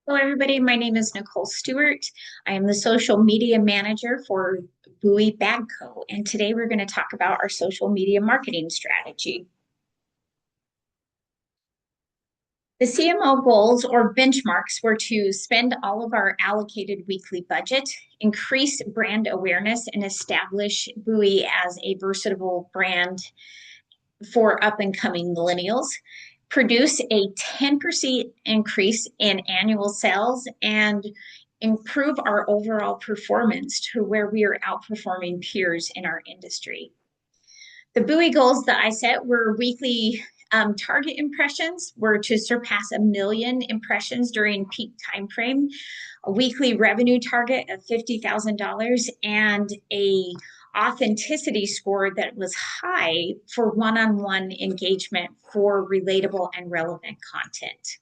Hello, everybody. My name is Nicole Stewart. I am the social media manager for Bowie Bag Co. And today we're going to talk about our social media marketing strategy. The CMO goals or benchmarks were to spend all of our allocated weekly budget, increase brand awareness, and establish Bowie as a versatile brand for up and coming millennials, produce a 10% increase in annual sales, and improve our overall performance to where we are outperforming peers in our industry. The Bowie goals that I set were weekly target impressions were to surpass 1 million impressions during peak time frame, a weekly revenue target of $50,000, and a authenticity score that was high for one-on-one engagement for relatable and relevant content.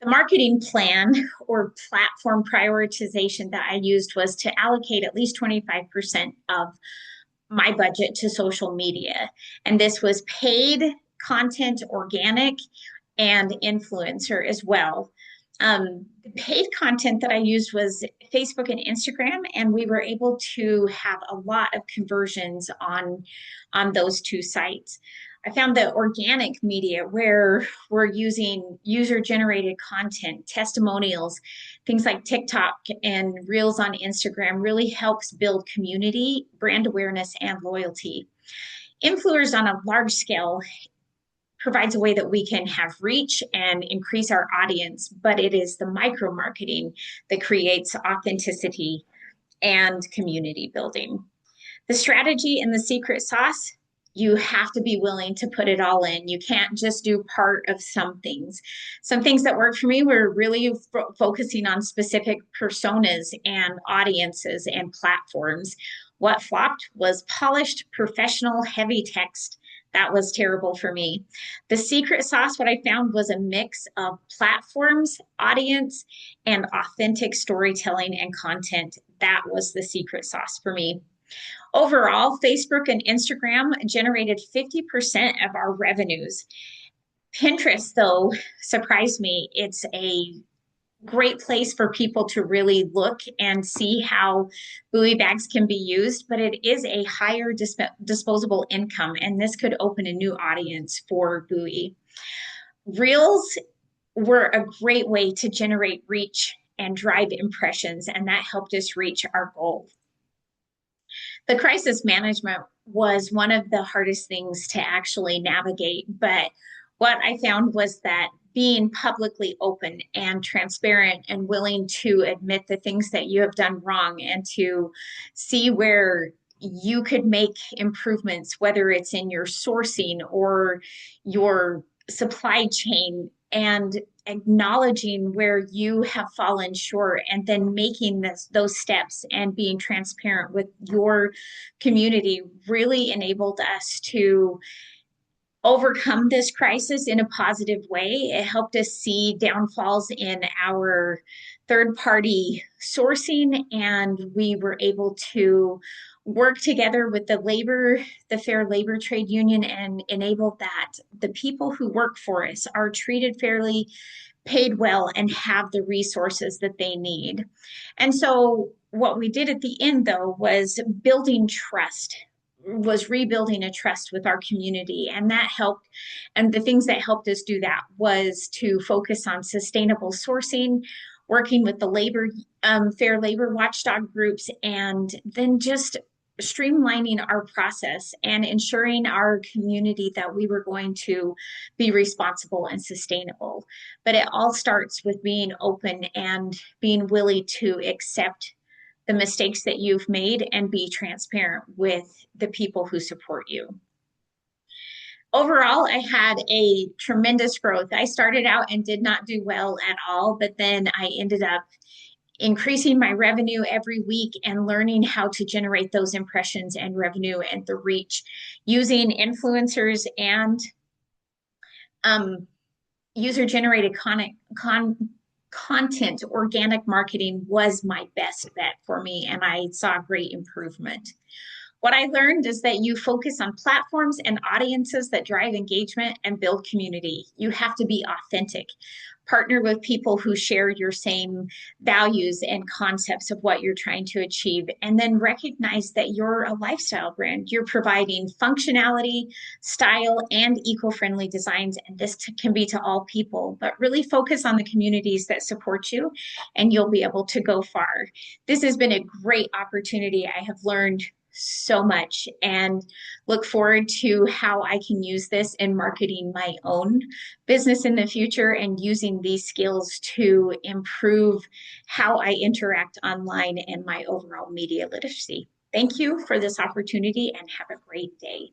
The marketing plan or platform prioritization that I used was to allocate at least 25% of my budget to social media. And this was paid content, organic, and influencer as well. The paid content that I used was Facebook and Instagram, and we were able to have a lot of conversions on those two sites. I found that organic media, where we're using user-generated content, testimonials, things like TikTok and Reels on Instagram, really helps build community, brand awareness, and loyalty. Influencers on a large scale provides a way that we can have reach and increase our audience, but it is the micro marketing that creates authenticity and community building. The strategy and the secret sauce, you have to be willing to put it all in. You can't just do part of some things. Some things that worked for me were really focusing on specific personas and audiences and platforms. What flopped was polished, professional, heavy text. That was terrible for me. The secret sauce, what I found was a mix of platforms, audience, and authentic storytelling and content. That was the secret sauce for me. Overall, Facebook and Instagram generated 50% of our revenues. Pinterest, though, surprised me. It's a great place for people to really look and see how Bowie bags can be used, but it is a higher disposable income, and this could open a new audience for Bowie. Reels were a great way to generate reach and drive impressions, and that helped us reach our goal. The crisis management was one of the hardest things to actually navigate, but what I found was that being publicly open and transparent and willing to admit the things that you have done wrong and to see where you could make improvements, whether it's in your sourcing or your supply chain, and acknowledging where you have fallen short and then making those steps and being transparent with your community really enabled us to overcome this crisis in a positive way. It helped us see downfalls in our third-party sourcing, and we were able to work together with the Fair Labor Trade Union, and enable that the people who work for us are treated fairly, paid well, and have the resources that they need. And so what we did at the end, though, was rebuilding a trust with our community, and that helped. And the things that helped us do that was to focus on sustainable sourcing, working with the fair labor watchdog groups, and then just streamlining our process and ensuring our community that we were going to be responsible and sustainable. But it all starts with being open and being willing to accept the mistakes that you've made and be transparent with the people who support you. Overall, I had a tremendous growth. I started out and did not do well at all, but then I ended up increasing my revenue every week and learning how to generate those impressions and revenue and the reach using influencers and user-generated content. Organic marketing was my best bet for me, and I saw great improvement. What I learned is that you focus on platforms and audiences that drive engagement and build community. You have to be authentic. partner with people who share your same values and concepts of what you're trying to achieve, and then recognize that you're a lifestyle brand. You're providing functionality, style, and eco-friendly designs, and this can be to all people, but really focus on the communities that support you, and you'll be able to go far. This has been a great opportunity. I have learned so much and look forward to how I can use this in marketing my own business in the future and using these skills to improve how I interact online and my overall media literacy. Thank you for this opportunity and have a great day.